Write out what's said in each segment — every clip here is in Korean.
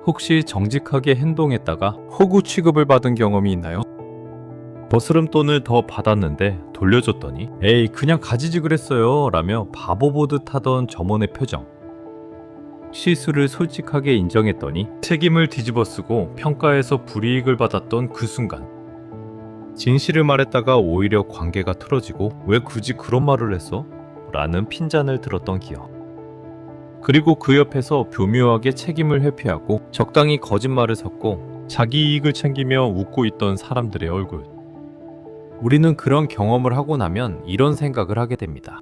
혹시 정직하게 행동했다가 호구 취급을 받은 경험이 있나요? 거스름돈을 더 받았는데 돌려줬더니 에이 그냥 가지지 그랬어요 라며 바보 보듯 하던 점원의 표정. 실수를 솔직하게 인정했더니 책임을 뒤집어쓰고 평가에서 불이익을 받았던 그 순간, 진실을 말했다가 오히려 관계가 틀어지고 왜 굳이 그런 말을 했어? 라는 핀잔을 들었던 기억. 그리고 그 옆에서 교묘하게 책임을 회피하고 적당히 거짓말을 섞고 자기 이익을 챙기며 웃고 있던 사람들의 얼굴. 우리는 그런 경험을 하고 나면 이런 생각을 하게 됩니다.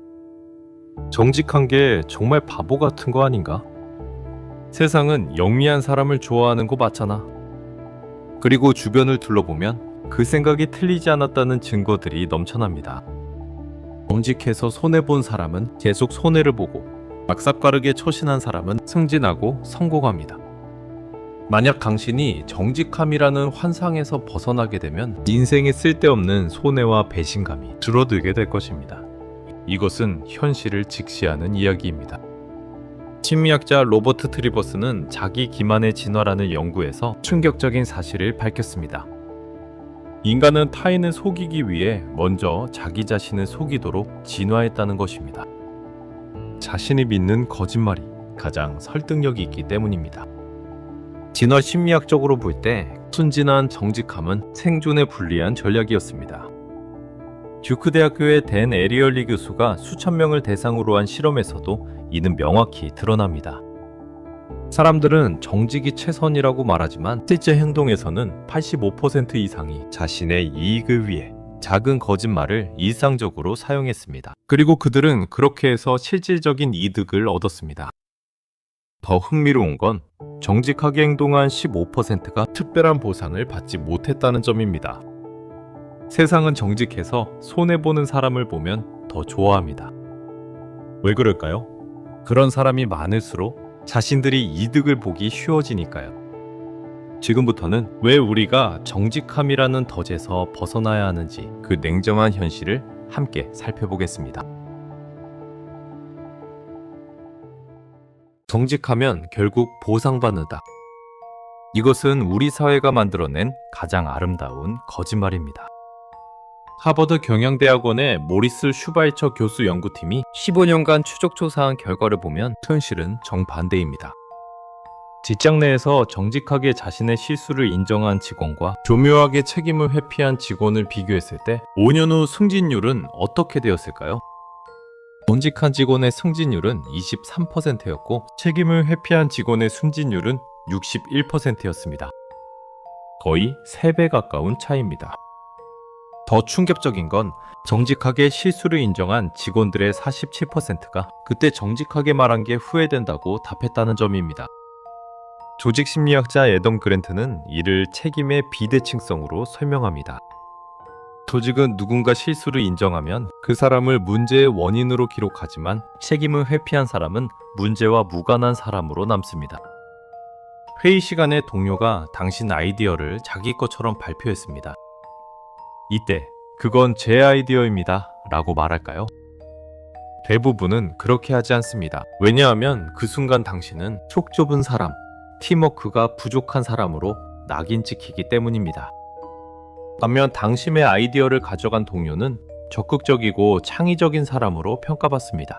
정직한 게 정말 바보 같은 거 아닌가? 세상은 영리한 사람을 좋아하는 거 맞잖아. 그리고 주변을 둘러보면 그 생각이 틀리지 않았다는 증거들이 넘쳐납니다. 정직해서 손해본 사람은 계속 손해를 보고 막삽가르게 처신한 사람은 승진하고 성공합니다. 만약 당신이 정직함이라는 환상에서 벗어나게 되면 인생에 쓸데없는 손해와 배신감이 줄어들게 될 것입니다. 이것은 현실을 직시하는 이야기입니다. 심리학자 로버트 트리버스는 자기 기만의 진화라는 연구에서 충격적인 사실을 밝혔습니다. 인간은 타인을 속이기 위해 먼저 자기 자신을 속이도록 진화했다는 것입니다. 자신이 믿는 거짓말이 가장 설득력이 있기 때문입니다. 진화 심리학적으로 볼 때 순진한 정직함은 생존에 불리한 전략이었습니다. 듀크 대학교의 댄 에리얼리 교수가 수천 명을 대상으로 한 실험에서도 이는 명확히 드러납니다. 사람들은 정직이 최선이라고 말하지만 실제 행동에서는 85% 이상이 자신의 이익을 위해 작은 거짓말을 일상적으로 사용했습니다. 그리고 그들은 그렇게 해서 실질적인 이득을 얻었습니다. 더 흥미로운 건 정직하게 행동한 15%가 특별한 보상을 받지 못했다는 점입니다. 세상은 정직해서 손해보는 사람을 보면 더 좋아합니다. 왜 그럴까요? 그런 사람이 많을수록 자신들이 이득을 보기 쉬워지니까요. 지금부터는 왜 우리가 정직함이라는 덫에서 벗어나야 하는지 그 냉정한 현실을 함께 살펴보겠습니다. 정직하면 결국 보상받는다. 이것은 우리 사회가 만들어낸 가장 아름다운 거짓말입니다. 하버드 경영대학원의 모리스 슈바이처 교수 연구팀이 15년간 추적 조사한 결과를 보면 현실은 정반대입니다. 직장 내에서 정직하게 자신의 실수를 인정한 직원과 교묘하게 책임을 회피한 직원을 비교했을 때 5년 후 승진율은 어떻게 되었을까요? 정직한 직원의 승진율은 23%였고 책임을 회피한 직원의 승진율은 61%였습니다. 거의 3배 가까운 차이입니다. 더 충격적인 건 정직하게 실수를 인정한 직원들의 47%가 그때 정직하게 말한 게 후회된다고 답했다는 점입니다. 조직 심리학자 애덤 그랜트는 이를 책임의 비대칭성으로 설명합니다. 조직은 누군가 실수를 인정하면 그 사람을 문제의 원인으로 기록하지만 책임을 회피한 사람은 문제와 무관한 사람으로 남습니다. 회의 시간에 동료가 당신 아이디어를 자기 것처럼 발표했습니다. 이때 그건 제 아이디어입니다 라고 말할까요? 대부분은 그렇게 하지 않습니다. 왜냐하면 그 순간 당신은 속 좁은 사람, 팀워크가 부족한 사람으로 낙인 찍히기 때문입니다. 반면 당신의 아이디어를 가져간 동료는 적극적이고 창의적인 사람으로 평가받습니다.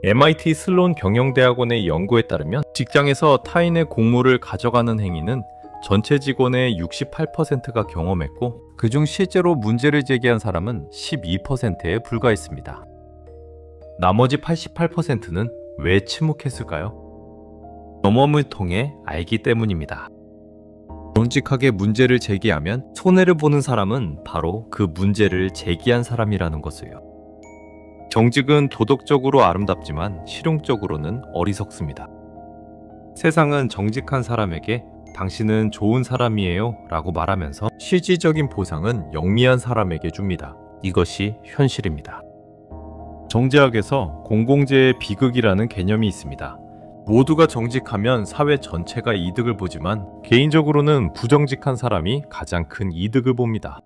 MIT 슬론 경영대학원의 연구에 따르면 직장에서 타인의 공모를 가져가는 행위는 전체 직원의 68%가 경험했고 그중 실제로 문제를 제기한 사람은 12%에 불과했습니다. 나머지 88%는 왜 침묵했을까요? 경험을 통해 알기 때문입니다. 정직하게 문제를 제기하면 손해를 보는 사람은 바로 그 문제를 제기한 사람이라는 것을요. 정직은 도덕적으로 아름답지만 실용적으로는 어리석습니다. 세상은 정직한 사람에게 당신은 좋은 사람이에요 라고 말하면서 실질적인 보상은 영리한 사람에게 줍니다. 이것이 현실입니다. 정제학에서 공공재의 비극이라는 개념이 있습니다. 모두가 정직하면 사회 전체가 이득을 보지만 개인적으로는 부정직한 사람이 가장 큰 이득을 봅니다.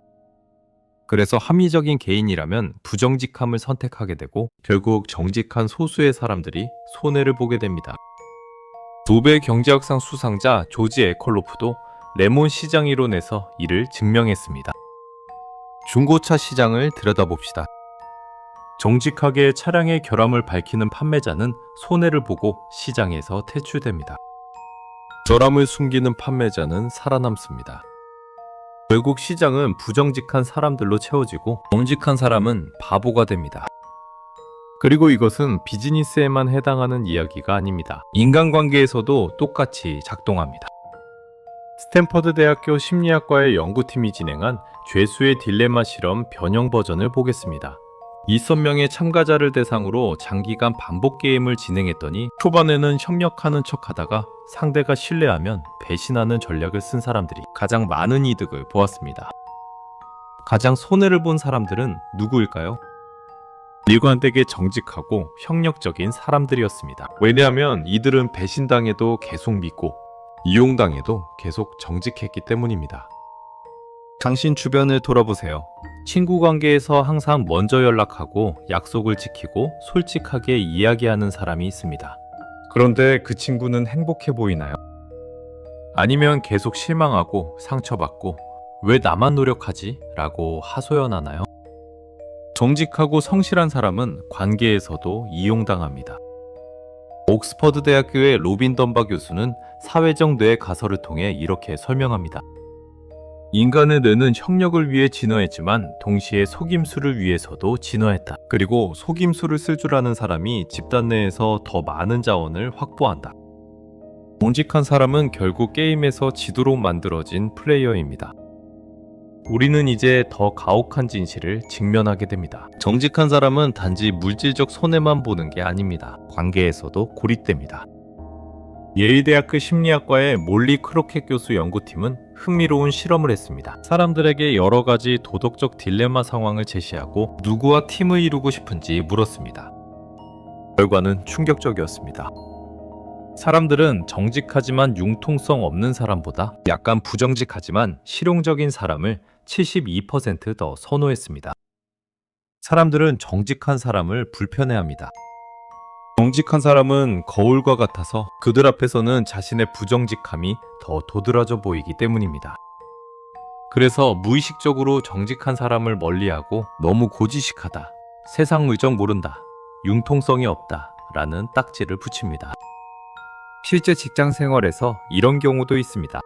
그래서 합리적인 개인이라면 부정직함을 선택하게 되고 결국 정직한 소수의 사람들이 손해를 보게 됩니다. 노벨 경제학상 수상자 조지 에컬로프도 레몬 시장 이론에서 이를 증명했습니다. 중고차 시장을 들여다봅시다. 정직하게 차량의 결함을 밝히는 판매자는 손해를 보고 시장에서 퇴출됩니다. 결함을 숨기는 판매자는 살아남습니다. 결국 시장은 부정직한 사람들로 채워지고 정직한 사람은 바보가 됩니다. 그리고 이것은 비즈니스에만 해당하는 이야기가 아닙니다. 인간관계에서도 똑같이 작동합니다. 스탠퍼드 대학교 심리학과의 연구팀이 진행한 죄수의 딜레마 실험 변형 버전을 보겠습니다. 2,000명의 참가자를 대상으로 장기간 반복 게임을 진행했더니 초반에는 협력하는 척하다가 상대가 신뢰하면 배신하는 전략을 쓴 사람들이 가장 많은 이득을 보았습니다. 가장 손해를 본 사람들은 누구일까요? 일관되게 정직하고 협력적인 사람들이었습니다. 왜냐하면 이들은 배신당해도 계속 믿고 이용당해도 계속 정직했기 때문입니다. 당신 주변을 돌아보세요. 친구 관계에서 항상 먼저 연락하고 약속을 지키고 솔직하게 이야기하는 사람이 있습니다. 그런데 그 친구는 행복해 보이나요? 아니면 계속 실망하고 상처받고 왜 나만 노력하지? 라고 하소연하나요? 정직하고 성실한 사람은 관계에서도 이용당합니다. 옥스퍼드 대학교의 로빈 덤바 교수는 사회적 뇌 가설을 통해 이렇게 설명합니다. 인간의 뇌는 협력을 위해 진화했지만 동시에 속임수를 위해서도 진화했다. 그리고 속임수를 쓸 줄 아는 사람이 집단 내에서 더 많은 자원을 확보한다. 정직한 사람은 결국 게임에서 지도록 만들어진 플레이어입니다. 우리는 이제 더 가혹한 진실을 직면하게 됩니다. 정직한 사람은 단지 물질적 손해만 보는 게 아닙니다. 관계에서도 고립됩니다. 예일대학교 심리학과의 몰리 크로켓 교수 연구팀은 흥미로운 실험을 했습니다. 사람들에게 여러 가지 도덕적 딜레마 상황을 제시하고 누구와 팀을 이루고 싶은지 물었습니다. 결과는 충격적이었습니다. 사람들은 정직하지만 융통성 없는 사람보다 약간 부정직하지만 실용적인 사람을 72% 더 선호했습니다. 사람들은 정직한 사람을 불편해합니다. 정직한 사람은 거울과 같아서 그들 앞에서는 자신의 부정직함이 더 도드라져 보이기 때문입니다. 그래서 무의식적으로 정직한 사람을 멀리하고 너무 고지식하다, 세상 물정 모른다, 융통성이 없다 라는 딱지를 붙입니다. 실제 직장 생활에서 이런 경우도 있습니다.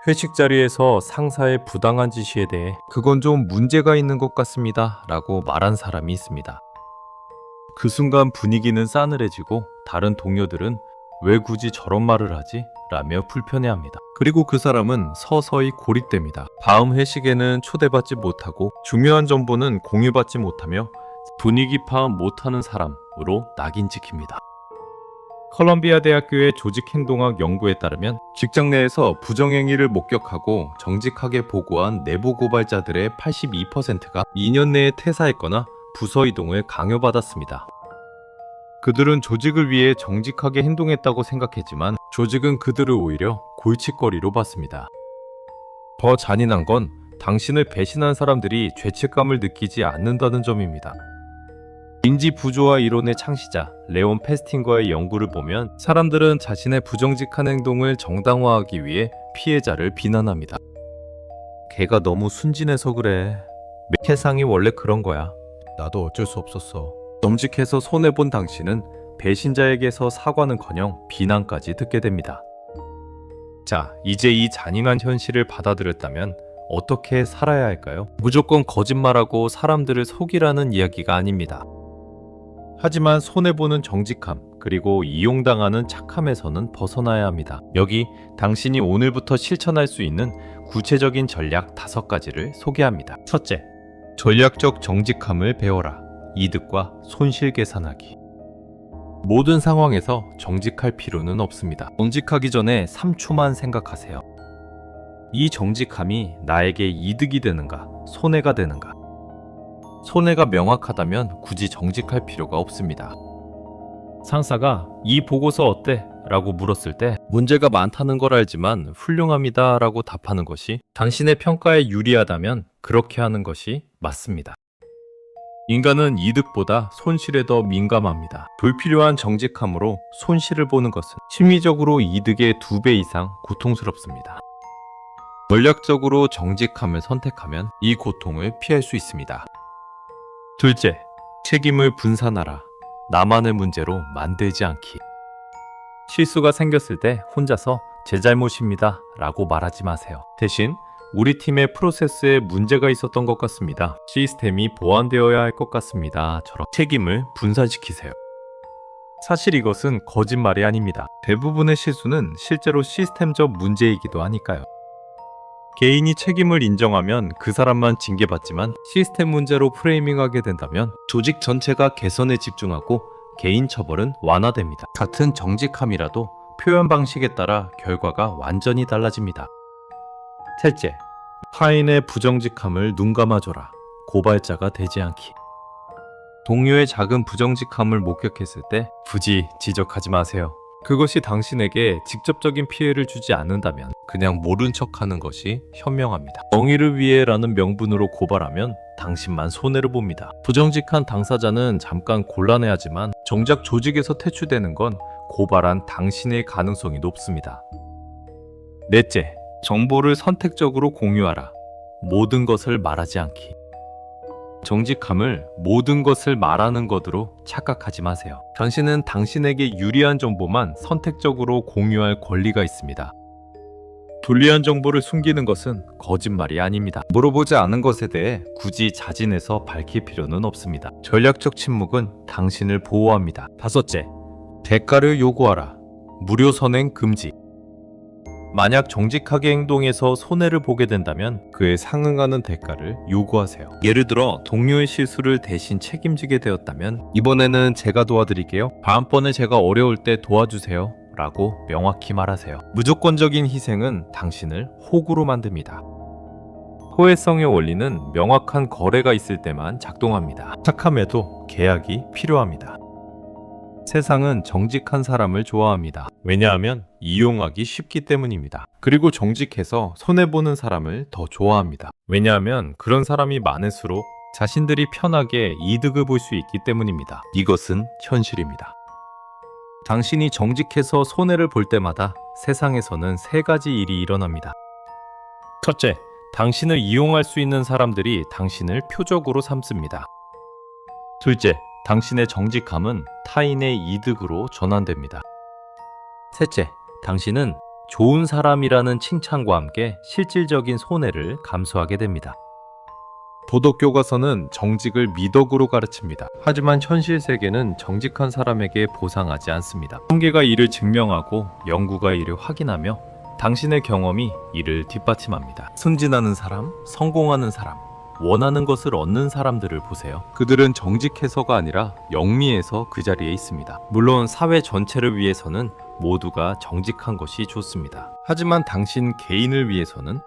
회식 자리에서 상사의 부당한 지시에 대해 그건 좀 문제가 있는 것 같습니다 라고 말한 사람이 있습니다. 그 순간 분위기는 싸늘해지고 다른 동료들은 왜 굳이 저런 말을 하지? 라며 불편해합니다. 그리고 그 사람은 서서히 고립됩니다. 다음 회식에는 초대받지 못하고 중요한 정보는 공유받지 못하며 분위기 파악 못하는 사람으로 낙인 찍힙니다. 컬럼비아 대학교의 조직행동학 연구에 따르면 직장 내에서 부정행위를 목격하고 정직하게 보고한 내부 고발자들의 82%가 2년 내에 퇴사했거나 부서 이동을 강요받았습니다. 그들은 조직을 위해 정직하게 행동했다고 생각했지만 조직은 그들을 오히려 골칫거리로 봤습니다. 더 잔인한 건 당신을 배신한 사람들이 죄책감을 느끼지 않는다는 점입니다. 인지 부조화 이론의 창시자 레온 페스팅거의 연구를 보면 사람들은 자신의 부정직한 행동을 정당화하기 위해 피해자를 비난합니다. 걔가 너무 순진해서 그래. 세상이 원래 그런 거야. 나도 어쩔 수 없었어. 정직해서 손해본 당신은 배신자에게서 사과는커녕 비난까지 듣게 됩니다. 자, 이제 이 잔인한 현실을 받아들였다면 어떻게 살아야 할까요? 무조건 거짓말하고 사람들을 속이라는 이야기가 아닙니다. 하지만 손해보는 정직함, 그리고 이용당하는 착함에서는 벗어나야 합니다. 여기 당신이 오늘부터 실천할 수 있는 구체적인 전략 5가지를 소개합니다. 첫째, 전략적 정직함을 배워라. 이득과 손실 계산하기. 모든 상황에서 정직할 필요는 없습니다. 정직하기 전에 3초만 생각하세요. 이 정직함이 나에게 이득이 되는가, 손해가 되는가? 손해가 명확하다면 굳이 정직할 필요가 없습니다. 상사가 이 보고서 어때? 라고 물었을 때 문제가 많다는 걸 알지만 훌륭합니다 라고 답하는 것이 당신의 평가에 유리하다면 그렇게 하는 것이 맞습니다. 인간은 이득보다 손실에 더 민감합니다. 불필요한 정직함으로 손실을 보는 것은 심리적으로 이득의 2배 이상 고통스럽습니다. 전략적으로 정직함을 선택하면 이 고통을 피할 수 있습니다. 둘째, 책임을 분산하라. 나만의 문제로 만들지 않기. 실수가 생겼을 때 혼자서 제 잘못입니다 라고 말하지 마세요. 대신 우리 팀의 프로세스에 문제가 있었던 것 같습니다. 시스템이 보완되어야 할 것 같습니다. 처럼 책임을 분산시키세요. 사실 이것은 거짓말이 아닙니다. 대부분의 실수는 실제로 시스템적 문제이기도 하니까요. 개인이 책임을 인정하면 그 사람만 징계받지만 시스템 문제로 프레이밍하게 된다면 조직 전체가 개선에 집중하고 개인 처벌은 완화됩니다. 같은 정직함이라도 표현 방식에 따라 결과가 완전히 달라집니다. 셋째, 타인의 부정직함을 눈감아줘라. 고발자가 되지 않기. 동료의 작은 부정직함을 목격했을 때 굳이 지적하지 마세요. 그것이 당신에게 직접적인 피해를 주지 않는다면 그냥 모른 척하는 것이 현명합니다. 정의를 위해라는 명분으로 고발하면 당신만 손해를 봅니다. 부정직한 당사자는 잠깐 곤란해하지만 정작 조직에서 퇴출되는 건 고발한 당신의 가능성이 높습니다. 넷째, 정보를 선택적으로 공유하라. 모든 것을 말하지 않기. 정직함을 모든 것을 말하는 것으로 착각하지 마세요. 당신은 당신에게 유리한 정보만 선택적으로 공유할 권리가 있습니다. 불리한 정보를 숨기는 것은 거짓말이 아닙니다. 물어보지 않은 것에 대해 굳이 자진해서 밝힐 필요는 없습니다. 전략적 침묵은 당신을 보호합니다. 다섯째, 대가를 요구하라. 무료 선행 금지. 만약 정직하게 행동해서 손해를 보게 된다면 그에 상응하는 대가를 요구하세요. 예를 들어 동료의 실수를 대신 책임지게 되었다면 이번에는 제가 도와드릴게요. 다음번에 제가 어려울 때 도와주세요. 라고 명확히 말하세요. 무조건적인 희생은 당신을 호구로 만듭니다. 호혜성의 원리는 명확한 거래가 있을 때만 작동합니다. 착함에도 계약이 필요합니다. 세상은 정직한 사람을 좋아합니다. 왜냐하면 이용하기 쉽기 때문입니다. 그리고 정직해서 손해보는 사람을 더 좋아합니다. 왜냐하면 그런 사람이 많을수록 자신들이 편하게 이득을 볼 수 있기 때문입니다. 이것은 현실입니다. 당신이 정직해서 손해를 볼 때마다 세상에서는 3가지 일이 일어납니다. 첫째, 당신을 이용할 수 있는 사람들이 당신을 표적으로 삼습니다. 둘째, 당신의 정직함은 타인의 이득으로 전환됩니다. 셋째, 당신은 좋은 사람이라는 칭찬과 함께 실질적인 손해를 감수하게 됩니다. 도덕교과서는 정직을 미덕으로 가르칩니다. 하지만 현실 세계는 정직한 사람에게 보상하지 않습니다. 통계가 이를 증명하고 연구가 이를 확인하며 당신의 경험이 이를 뒷받침합니다. 승진하는 사람, 성공하는 사람, 원하는 것을 얻는 사람들을 보세요. 그들은 정직해서가 아니라 영리해서 그 자리에 있습니다. 물론 사회 전체를 위해서는 모두가 정직한 것이 좋습니다. 하지만 당신 개인을 위해서는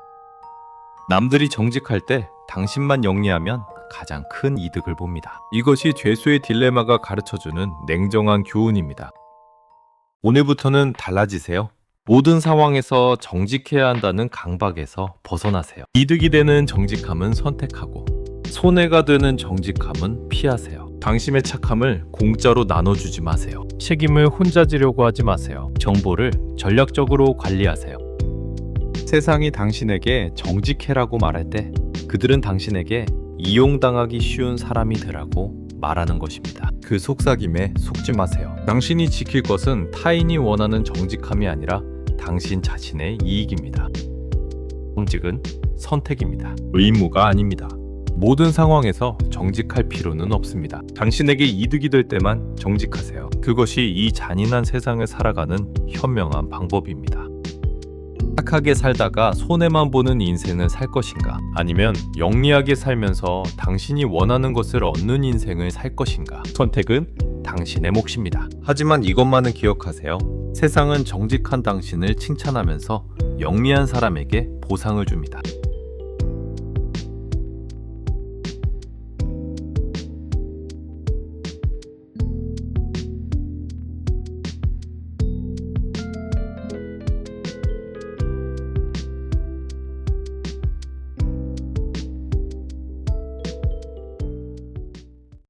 남들이 정직할 때 당신만 영리하면 가장 큰 이득을 봅니다. 이것이 죄수의 딜레마가 가르쳐주는 냉정한 교훈입니다. 오늘부터는 달라지세요. 모든 상황에서 정직해야 한다는 강박에서 벗어나세요. 이득이 되는 정직함은 선택하고 손해가 되는 정직함은 피하세요. 당신의 착함을 공짜로 나눠주지 마세요. 책임을 혼자 지려고 하지 마세요. 정보를 전략적으로 관리하세요. 세상이 당신에게 정직해라고 말할 때 그들은 당신에게 이용당하기 쉬운 사람이 되라고 말하는 것입니다. 그 속삭임에 속지 마세요. 당신이 지킬 것은 타인이 원하는 정직함이 아니라 당신 자신의 이익입니다. 정직은 선택입니다. 의무가 아닙니다. 모든 상황에서 정직할 필요는 없습니다. 당신에게 이득이 될 때만 정직하세요. 그것이 이 잔인한 세상을 살아가는 현명한 방법입니다. 착하게 살다가 손해만 보는 인생을 살 것인가? 아니면 영리하게 살면서 당신이 원하는 것을 얻는 인생을 살 것인가? 선택은 당신의 몫입니다. 하지만 이것만은 기억하세요. 세상은 정직한 당신을 칭찬하면서 영리한 사람에게 보상을 줍니다.